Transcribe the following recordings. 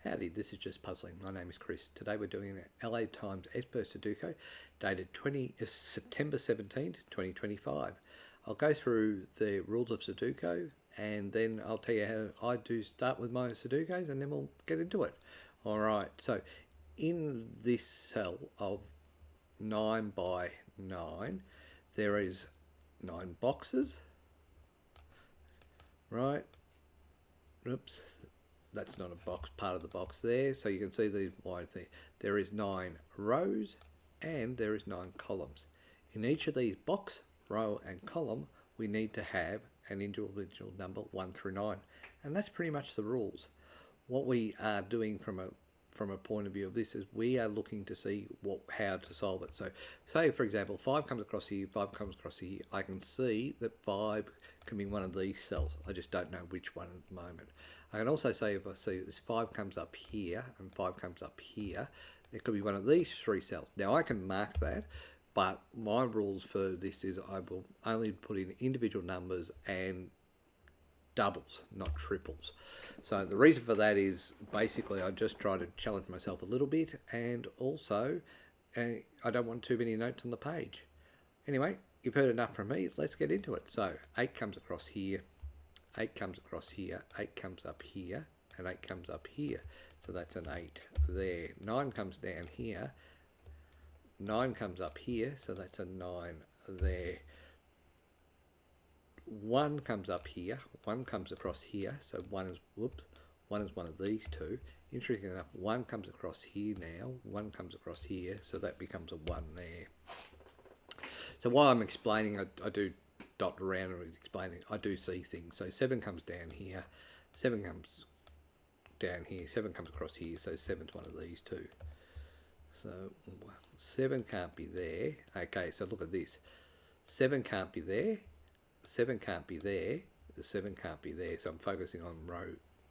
Howdy, this is Just Puzzling. My name is Chris. Today we're doing an LA Times Expert Sudoku dated September 17th, 2025. I'll go through the rules of Sudoku and then I'll tell you how I do start with my Sudokus and then we'll get into it. Alright, so in this cell of 9 by 9, there is 9 boxes, right? Oops, that's not a box, part of the box there. So you can see these wide there. There is 9 rows and there is 9 columns. In each of these box, row and column, we need to have an individual number 1 through 9. And that's pretty much the rules. What we are doing from a point of view of this is we are looking to see how to solve it. So say for example 5 comes across here, 5 comes across here. I can see that 5 can be one of these cells. I just don't know which one at the moment. I can also say if I see this 5 comes up here and 5 comes up here, it could be one of these 3 cells. Now I can mark that, but my rules for this is I will only put in individual numbers and doubles, not triples. So the reason for that is basically I just try to challenge myself a little bit, and also I don't want too many notes on the page. Anyway, you've heard enough from me, let's get into it. So 8 comes across here, 8 comes across here, 8 comes up here, and 8 comes up here. So that's an 8 there. 9 comes down here, 9 comes up here, so that's a 9 there. 1 comes up here, 1 comes across here, so 1 is, one is one of these two. Interesting enough, 1 comes across here now, 1 comes across here, so that becomes a 1 there. So while I'm explaining, I do dot around and explaining, I do see things. So 7 comes down here, 7 comes down here, 7 comes across here, so 7's one of these two. So 7 can't be there. Okay, so look at this. 7 can't be there, 7 can't be there, 7 can't be there. So I'm focusing on row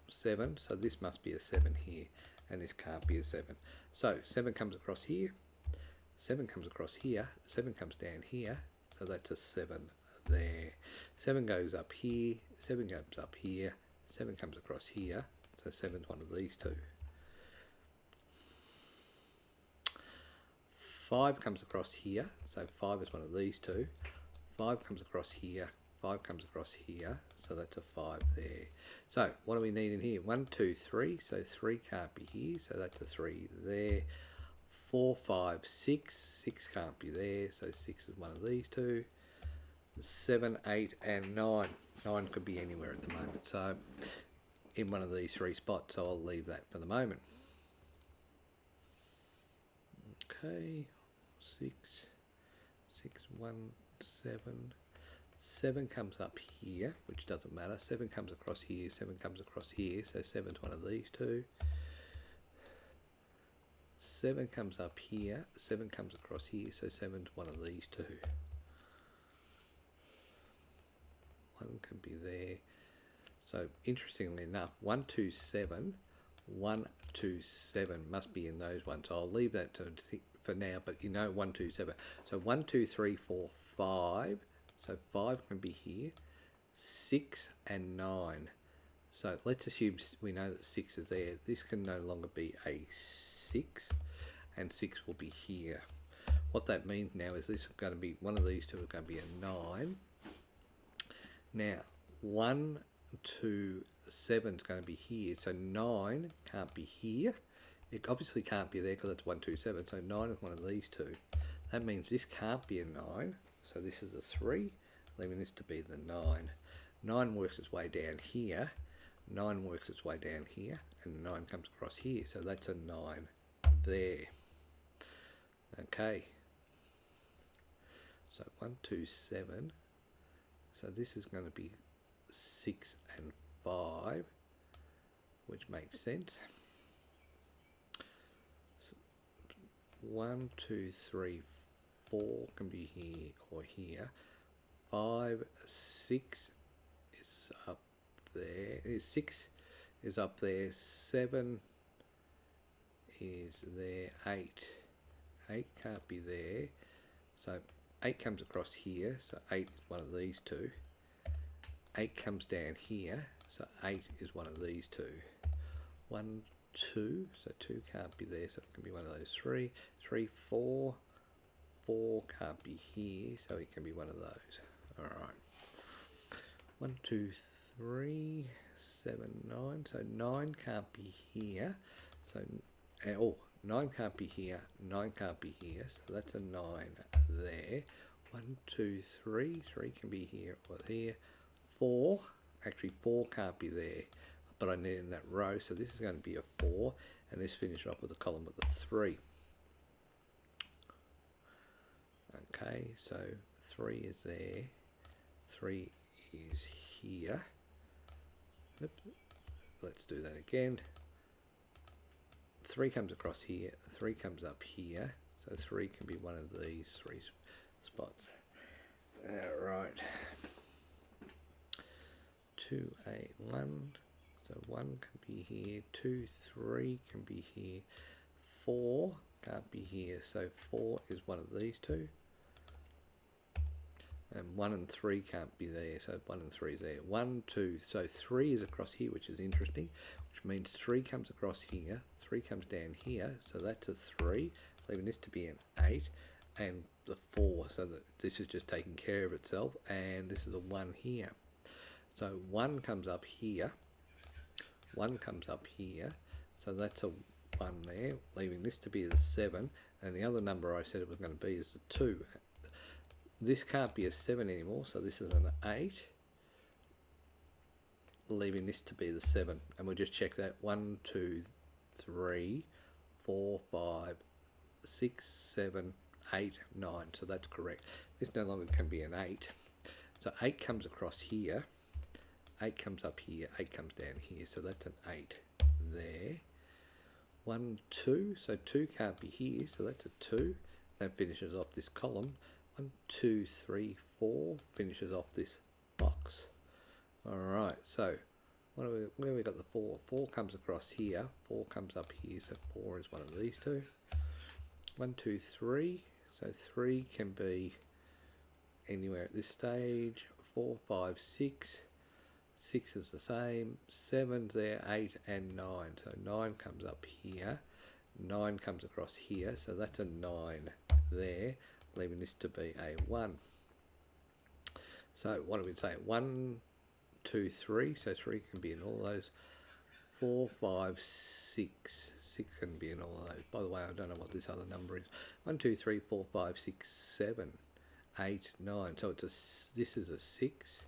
7, so this must be a 7 here, and this can't be a 7. So 7 comes across here, 7 comes across here, 7 comes down here, so that's a 7 there. 7 goes up here, 7 goes up here, 7 comes across here, so 7's one of these two. 5 comes across here, so 5 is one of these two. 5 comes across here, 5 comes across here, so that's a 5 there. So what do we need in here? 1, 2, 3, so 3 can't be here, so that's a 3 there. 4, 5, 6, 6 can't be there, so 6 is one of these two. 7, 8 and 9. 9 could be anywhere at the moment, so in one of these 3 spots, so I'll leave that for the moment. Okay, 6, 6, 1, 7. 7 comes up here, which doesn't matter. 7 comes across here, 7 comes across here, so 7's one of these two. 7 comes up here, 7 comes across here, so 7's one of these two. 1 can be there. So interestingly enough, 1, 2, 7, 1, 2, 7 must be in those ones. So I'll leave that for now, but you know 1, 2, 7. So 1, 2, 3, 4, 5. So 5 can be here, 6 and 9. So let's assume we know that 6 is there. This can no longer be a 6, and 6 will be here. What that means now is this is going to be, one of these two is going to be a 9. Now 1, 2, 7 is going to be here, so 9 can't be here. It obviously can't be there because it's 1, 2, 7, so 9 is one of these two. That means this can't be a 9, so this is a 3, leaving this to be the 9. 9 works its way down here, 9 works its way down here, and 9 comes across here, so that's a 9 there. Okay, so 1, 2, 7, so this is going to be 6 and 5, which makes sense. 1, 2, 3, 4 can be here or here. 5, 6 is up there. 6 is up there. 7 is there. 8 can't be there. So 8 comes across here. So 8 is one of these two. 8 comes down here. So 8 is one of these two. 1, 2, so 2 can't be there, so it can be one of those 3. 3, 4, 4 can't be here, so it can be one of those. Alright. 1, 2, 3, 7, 9. So 9 can't be here. So, 9 can't be here. 9 can't be here. So that's a 9 there. 1, 2, 3. 3 can be here or here. 4. Actually, 4 can't be there. But I need it in that row. So this is going to be a 4. And this finishes off with a column with a 3. Okay, so 3 is there. 3 is here. Oops. Let's do that again. 3 comes across here, 3 comes up here, so 3 can be one of these 3 spots. Alright. 2, 8, 1, so 1 can be here, 2, 3 can be here, 4 can't be here, so 4 is one of these two. And 1 and 3 can't be there, so 1 and 3 is there. 1, 2, so 3 is across here, which is interesting, which means 3 comes across here, 3 comes down here, so that's a 3, leaving this to be an 8, and the 4, so that this is just taking care of itself, and this is a 1 here. So 1 comes up here, 1 comes up here, so that's a 1 there, leaving this to be the 7, and the other number I said it was going to be is the 2. This can't be a 7 anymore, so this is an 8, leaving this to be the 7. And we'll just check that. 1, 2, 3, 4, 5, 6, 7, 8, 9. So that's correct. This no longer can be an 8. So 8 comes across here, 8 comes up here, 8 comes down here. So that's an 8 there. 1, 2, so 2 can't be here, so that's a 2. That finishes off this column. 1, 2, 3, 4 finishes off this box. Alright, so where have we got the 4? 4 comes across here, 4 comes up here, so 4 is one of these two. 1, 2, 3, so 3 can be anywhere at this stage. 4, 5, 6, 6 is the same, 7's there, 8 and 9, so 9 comes up here, 9 comes across here, so that's a 9 there, leaving this to be a 1. So what do we say? 1, 2, 3, so 3 can be in all those. 4, 5, 6, 6 can be in all those. By the way, I don't know what this other number is. 1, 2, 3, 4, 5, 6, 7, 8, 9. So this is a 6,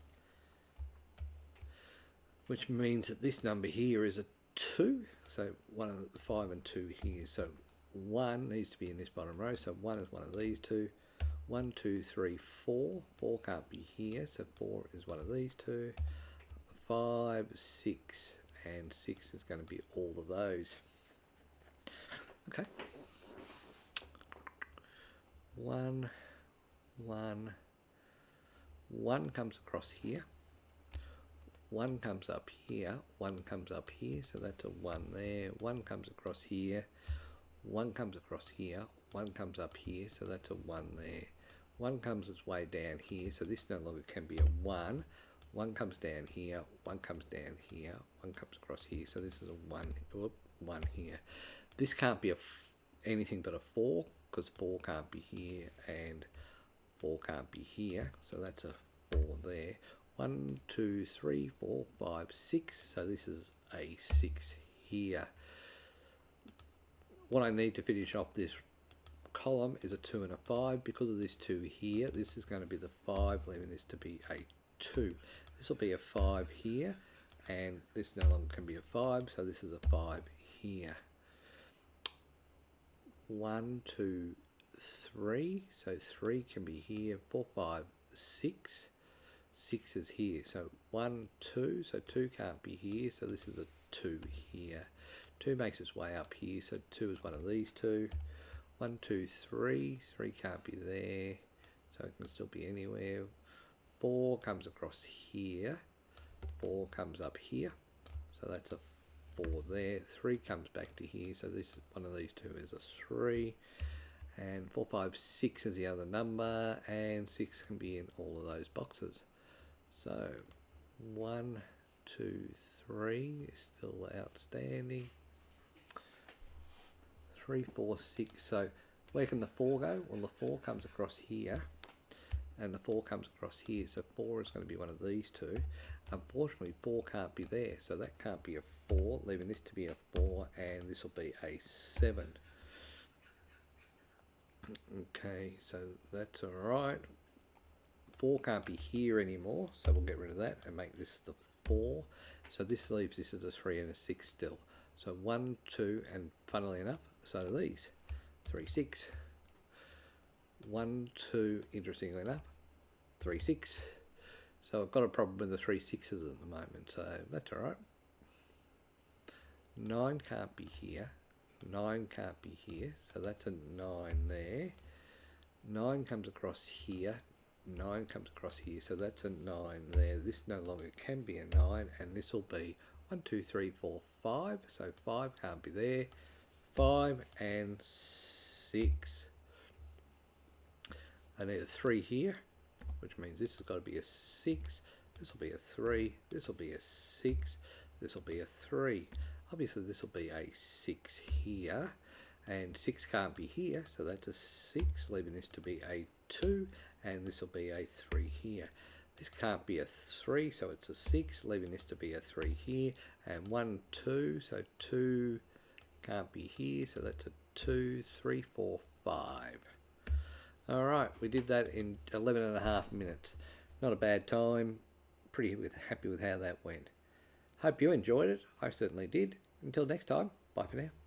which means that this number here is a 2. So 1 of the 5 and 2 here. So 1 needs to be in this bottom row, so 1 is one of these two. 1, 2, 3, 4. 4 can't be here, so 4 is one of these two. 5, 6, and 6 is going to be all of those. Okay. 1, 1, 1 comes across here. 1 comes up here, 1 comes up here, so that's a 1 there. 1 comes across here, 1 comes across here, 1 comes up here, so that's a 1 there. 1 comes its way down here, so this no longer can be a 1. 1 comes down here, 1 comes down here, 1 comes across here, so this is a 1, 1 here. This can't be anything but a 4, because 4 can't be here, and 4 can't be here, so that's a 4 there. 1, 2, 3, 4, 5, 6, so this is a 6 here. What I need to finish off this column is a 2 and a 5. Because of this 2 here, this is going to be the 5, leaving this to be a 2. This will be a 5 here, and this no longer can be a 5, so this is a 5 here. 1, 2, 3, so 3 can be here. 4, 5, 6. 6 is here, so 1, 2, so 2 can't be here, so this is a 2 here. 2 makes its way up here, so 2 is one of these two. 1, 2, 3, 3 can't be there, so it can still be anywhere. 4 comes across here, 4 comes up here, so that's a 4 there. 3 comes back to here, so this is one of these two is a 3. And 4, 5, 6 is the other number, and 6 can be in all of those boxes. So 1, 2, 3 is still outstanding. 3, 4, 6. So where can the 4 go? Well, the 4 comes across here, and the 4 comes across here. So 4 is going to be one of these two. Unfortunately, 4 can't be there, so that can't be a 4, leaving this to be a 4, and this will be a 7. Okay, so that's alright. 4 can't be here anymore, so we'll get rid of that and make this the 4. So this leaves this as a 3 and a 6 still. So 1, 2, and funnily enough, so these 3, 6. 1, 2, interestingly enough, 3, 6. So I've got a problem with the 3 6s at the moment, so that's alright. 9 can't be here. 9 can't be here, so that's a 9 there. 9 comes across here. 9 comes across here, so that's a 9 there. This no longer can be a 9, and this will be 1, 2, 3, 4, 5. So 5 can't be there. 5 and 6. I need a 3 here, which means this has got to be a 6. This will be a 3. This will be a 6. This will be a 3. Obviously this will be a 6 here, and 6 can't be here, so that's a 6, leaving this to be a 2, and this will be a 3 here. This can't be a 3, so it's a 6, leaving this to be a 3 here, and 1, 2, so 2 can't be here, so that's a 2, 3, 4, 5. Alright, we did that in 11.5 minutes. Not a bad time. Pretty happy with how that went. Hope you enjoyed it. I certainly did. Until next time, bye for now.